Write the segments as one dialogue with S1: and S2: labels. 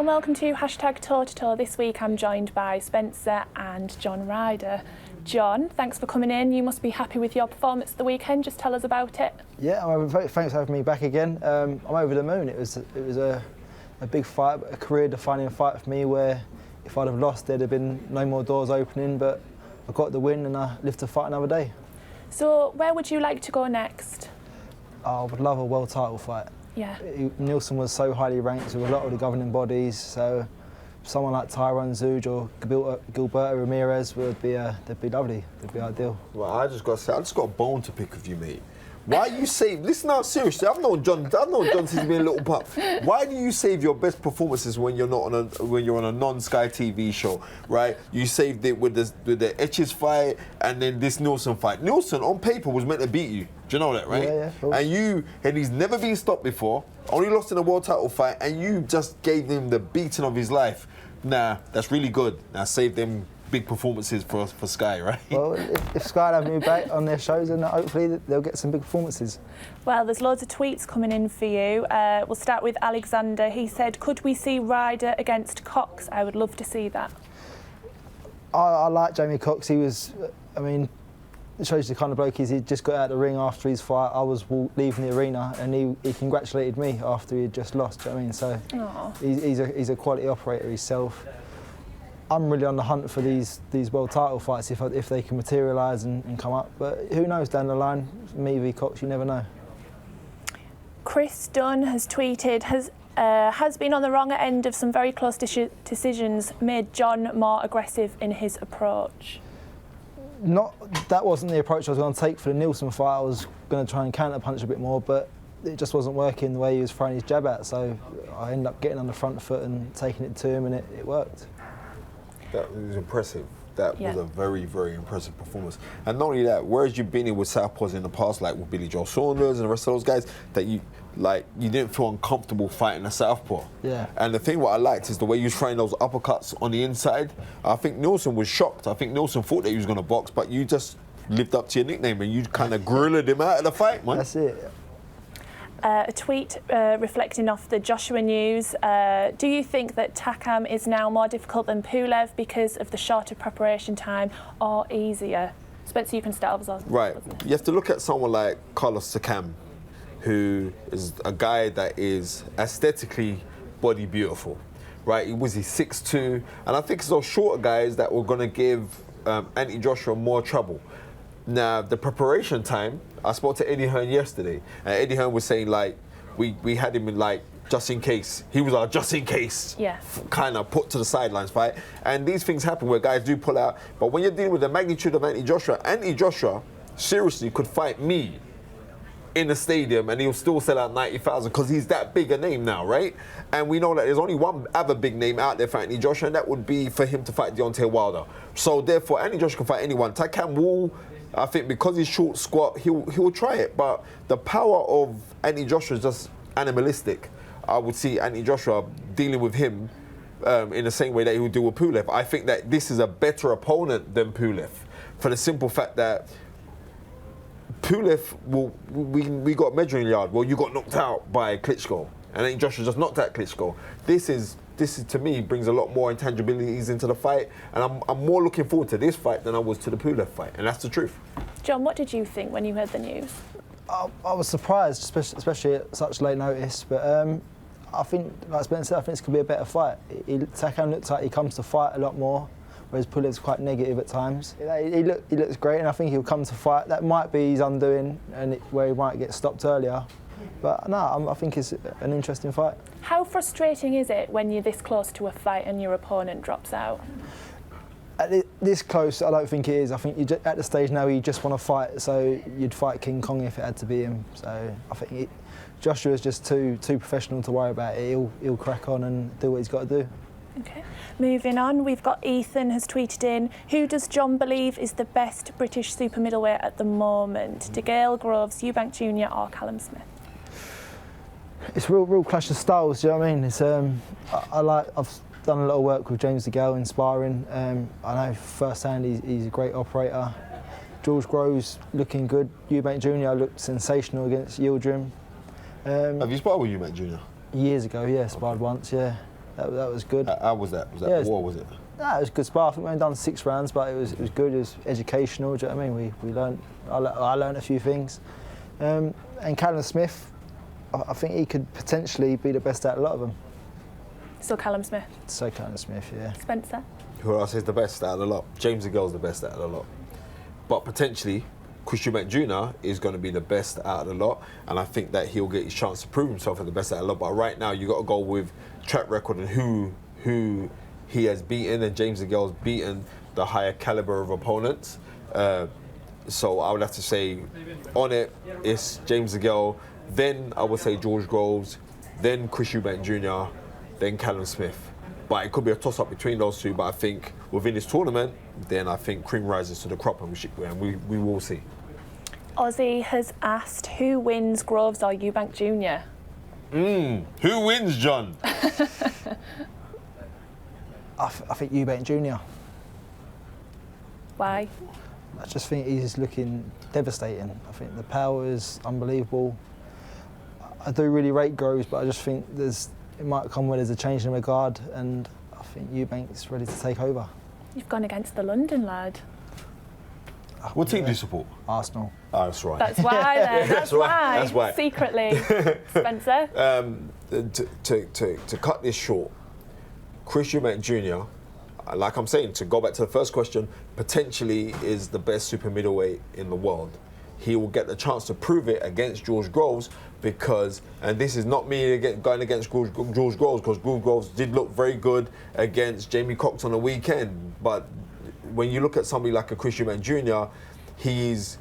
S1: and welcome to #Toe-to-Toe. This week I'm joined by Spencer and John Ryder. John, thanks for coming in. You must be happy with your performance at the weekend. Just tell us about it.
S2: Yeah, thanks for having me back again. I'm over the moon. It was a big fight, a career-defining fight for me where if I'd have lost, there'd have been no more doors opening, but I got the win and I live to fight another day.
S1: So where would you like to go next?
S2: I would love a world title fight.
S1: Yeah.
S2: Nielsen was so highly ranked with a lot of the governing bodies, so someone like Fearon and John Ryder or Gilberto Ramirez they'd be lovely. They'd be ideal.
S3: Well, I just got to say, I just got a bone to pick with you, mate. Why you save? Listen now, seriously. I've known John since he's been a little pup. Why do you save your best performances when you're not when you're on a non-Sky TV show, right? You saved it with the Etches fight and then this Nielsen fight. Nielsen on paper was meant to beat you. Do you know that, right?
S2: Yeah, cool.
S3: And he's never been stopped before. Only lost in a world title fight, and you just gave him the beating of his life. Nah, that's really good. Now save them big performances for Sky, right?
S2: Well, if Sky have me back on their shows, then hopefully they'll get some big performances.
S1: Well, there's loads of tweets coming in for you. We'll start with Alexander. He said, could we see Ryder against Cox? I would love to see that.
S2: I like Jamie Cox. He was, it shows the kind of bloke he just got out of the ring after his fight. I was leaving the arena and he congratulated me after he had just lost. Do you know what I mean? So he's a quality operator himself. I'm really on the hunt for these world title fights if they can materialise and come up. But who knows down the line? Me v Cox, you never know.
S1: Chris Dunn has tweeted, has been on the wrong end of some very close decisions, made John more aggressive in his approach.
S2: That wasn't the approach I was going to take for the Nielsen fight. I was going to try and counter-punch a bit more, but it just wasn't working the way he was throwing his jab out. So I ended up getting on the front foot and taking it to him, and it worked.
S3: That was impressive. That was a very, very impressive performance. And not only that, whereas you've been in with southpaws in the past, like with Billy Joe Saunders and the rest of those guys, that you didn't feel uncomfortable fighting a southpaw.
S2: Yeah.
S3: And the thing what I liked is the way you was throwing those uppercuts on the inside. I think Nielsen was shocked. I think Nielsen thought that he was going to box, but you just lived up to your nickname and you kind of grilled him out of the fight, man.
S2: That's it.
S1: A tweet reflecting off the Joshua news. Do you think that Takam is now more difficult than Pulev because of the shorter preparation time, or easier? Spencer, you can start off as well.
S3: Right. You have to look at someone like Carlos Takam, who is a guy that is aesthetically body beautiful, right? He was 6'2", and I think it's those shorter guys that were going to give Anthony Joshua more trouble. Now, the preparation time, I spoke to Eddie Hearn yesterday, and Eddie Hearn was saying, like, we had him in, like, just in case. He was our just in case kind of put to the sidelines fight. And these things happen where guys do pull out. But when you're dealing with the magnitude of Anthony Joshua seriously could fight me in the stadium and he'll still sell out 90,000 because he's that big a name now, right? And we know that there's only one other big name out there for Anthony Joshua, and that would be for him to fight Deontay Wilder. So therefore, Anthony Joshua can fight anyone. Takam will, I think, because he's short, squat, he'll try it. But the power of Anthony Joshua is just animalistic. I would see Anthony Joshua dealing with him in the same way that he would deal with Pulev. I think that this is a better opponent than Pulev for the simple fact that Pulev, we got measuring yard. Well, you got knocked out by Klitschko, and then Joshua just knocked out Klitschko. This is to me brings a lot more intangibilities into the fight, and I'm more looking forward to this fight than I was to the Pulev fight, and that's the truth.
S1: John, what did you think when you heard the news?
S2: I was surprised, especially at such late notice, but I think, like Spencer said, I think this could be a better fight. Takam looks like he comes to fight a lot more, whereas Pulev's quite negative at times. He looks great, and I think he'll come to fight. That might be his undoing, and where he might get stopped earlier. But no, I think it's an interesting fight.
S1: How frustrating is it when you're this close to a fight and your opponent drops out?
S2: This close, I don't think it is. I think at the stage now you just want to fight, so you'd fight King Kong if it had to be him. So I think Joshua's just too professional to worry about it. He'll crack on and do what he's got to do.
S1: Okay. Moving on, we've got Ethan has tweeted in, who does John believe is the best British super middleweight at the moment? DeGale, Groves, Eubank Jr or Callum Smith?
S2: It's real clash of styles, do you know what I mean? It's I've done a lot of work with James DeGale in sparring. I know firsthand he's a great operator. George Groves looking good. Eubank Jr looked sensational against Yildirim.
S3: Have you sparred with Eubank Jr?
S2: Years ago, yeah, sparred once, yeah. That was good.
S3: How was that? Was that
S2: Yeah,
S3: war? Was it?
S2: Nah, it was a good spar. I think we only done 6 rounds, but it was good. It was educational. Do you know what I mean? We learned. I learned a few things. And Callum Smith, I think he could potentially be the best out of a lot of them.
S1: So Callum Smith.
S2: So Callum Smith, yeah.
S1: Spencer.
S3: Who else is the best out of the lot? James DeGale's the best out of the lot. But potentially, Chris Eubank Jr. is going to be the best out of the lot, and I think that he'll get his chance to prove himself as the best out of the lot. But right now, you got to go with track record and who he has beaten, and James DeGale's beaten the higher caliber of opponents. So I would have to say, on it, it's James DeGale. Then I would say George Groves, then Chris Eubank Jr., then Callum Smith. But it could be a toss-up between those two. But I think within this tournament, then I think cream rises to the crop, and we will see.
S1: Ozzy has asked, who wins, Groves or Eubank Jr?
S3: Who wins, John?
S2: I think Eubank Jr.
S1: Why?
S2: I just think he's looking devastating. I think the power is unbelievable. I do really rate Groves, but I just think it might come when there's a change in regard, and I think Eubank's ready to take over.
S1: You've gone against the London lad.
S3: What team do you support?
S2: Arsenal.
S3: Oh, that's right.
S1: That's why then. That's why.
S3: That's why.
S1: Secretly. Spencer?
S3: To cut this short, Chris Eubank Jr., like I'm saying, to go back to the first question, potentially is the best super middleweight in the world. He will get the chance to prove it against George Groves because, and this is not me going against George Groves, because George Groves did look very good against Jamie Cox on the weekend. But when you look at somebody like a Chris Eubank Jr., he's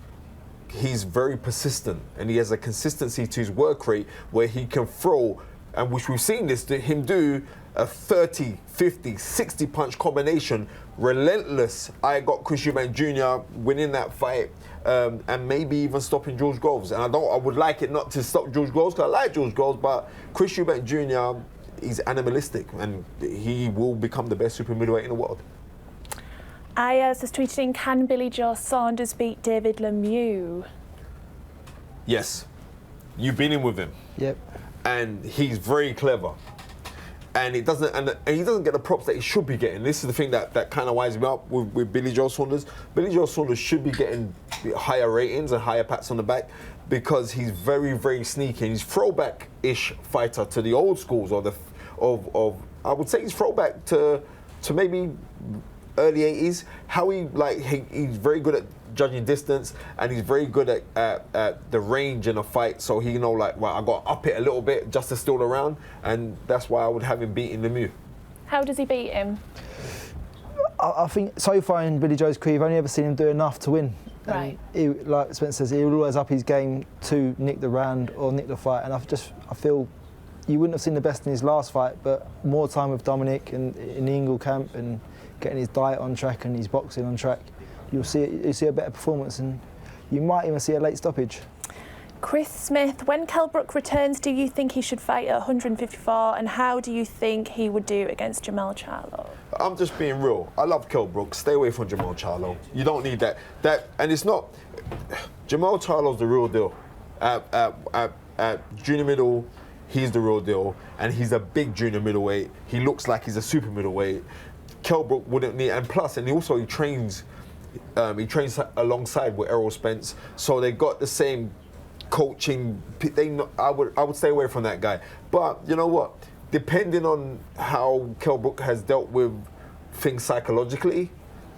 S3: very persistent, and he has a consistency to his work rate where he can throw, and which we've seen him do a 30, 50, 60 punch combination, relentless. I got Chris Eubank Jr. winning that fight, and maybe even stopping George Groves. And I would like it not to stop George Groves, because I like George Groves, but Chris Eubank Jr. is animalistic, and he will become the best super middleweight in the world.
S1: Ayaz has tweeted in, can Billy Joe Saunders beat David Lemieux?
S3: Yes. You've been in with him.
S2: Yep.
S3: And he's very clever. And he doesn't get the props that he should be getting. This is the thing that kind of winds me up with Billy Joe Saunders. Billy Joe Saunders should be getting higher ratings and higher pats on the back because he's very, very sneaky. He's throwback-ish fighter to the old schools, of I would say he's throwback to maybe early 80s. He's very good at judging distance, and he's very good at the range in a fight. So he I got to up it a little bit just to steal the round, and that's why I would have him beating Lemieux.
S1: How does he beat him?
S2: I think so far in Billy Joe's career, I've only ever seen him do enough to win.
S1: Right.
S2: Like Spencer says, he will always up his game to nick the round or nick the fight, and I feel you wouldn't have seen the best in his last fight, but more time with Dominic and in the Ingle camp and getting his diet on track and his boxing on track, you'll see a better performance, and you might even see a late stoppage.
S1: Chris Smith, when Kell Brook returns, do you think he should fight at 154, and how do you think he would do against Jamaal Charlo?
S3: I'm just being real. I love Kell Brook. Stay away from Jamaal Charlo. You don't need that. And it's not. Jamaal Charlo's the real deal. At junior middle, he's the real deal, and he's a big junior middleweight. He looks like he's a super middleweight. Kell Brook wouldn't need, and plus, and he trains alongside with Errol Spence, so they got the same coaching. I would stay away from that guy. But you know what? Depending on how Kell Brook has dealt with things psychologically,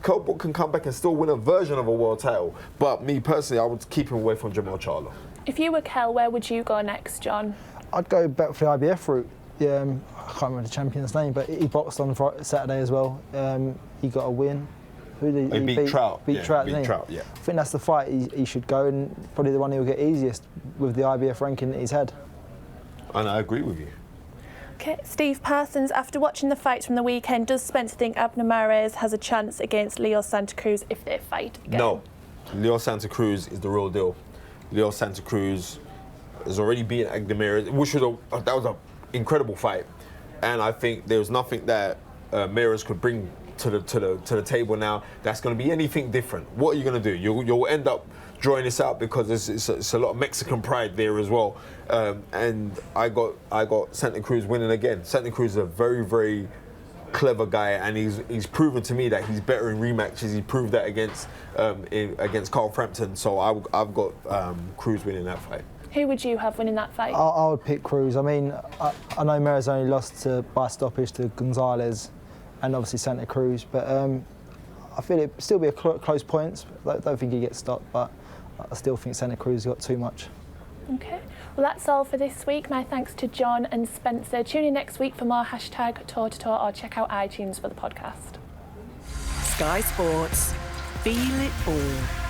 S3: Kell Brook can come back and still win a version of a world title. But me personally, I would keep him away from Jamaal Charlo. If
S1: you were Kell, where would you go next, John?
S2: I'd go back for the IBF route. I can't remember the champion's name, but he boxed on Saturday as well. He got a win. Who did he
S3: beat Trout.
S2: Beat Trout,
S3: yeah.
S2: I think that's the fight he should go, and probably the one he'll get easiest with the IBF ranking that he's had.
S3: And I agree with you.
S1: Okay, Steve Parsons, after watching the fights from the weekend, does Spencer think Abner Mares has a chance against Leo Santa Cruz if they fight again?
S3: No. Leo Santa Cruz is the real deal. Leo Santa Cruz has already beaten Abner Mares, which was that was an incredible fight. And I think there was nothing that Mares could bring to the table now that's going to be anything different? What are you going to do? You'll end up drawing this out because it's a lot of Mexican pride there as well. And I got Santa Cruz winning again. Santa Cruz is a very, very clever guy, and he's proven to me that he's better in rematches. He proved that against Carl Frampton. So I've got Cruz winning that fight.
S1: Who would you have winning that fight?
S2: I would pick Cruz. I mean, I know Mera's only lost by stoppage to Gonzalez and obviously Santa Cruz, but I feel it'd still be a close points. I don't think he gets stopped, but I still think Santa Cruz got too much.
S1: Okay, well that's all for this week. My thanks to John and Spencer. Tune in next week for more #TourToTour or check out iTunes for the podcast.
S4: Sky Sports. Feel it all.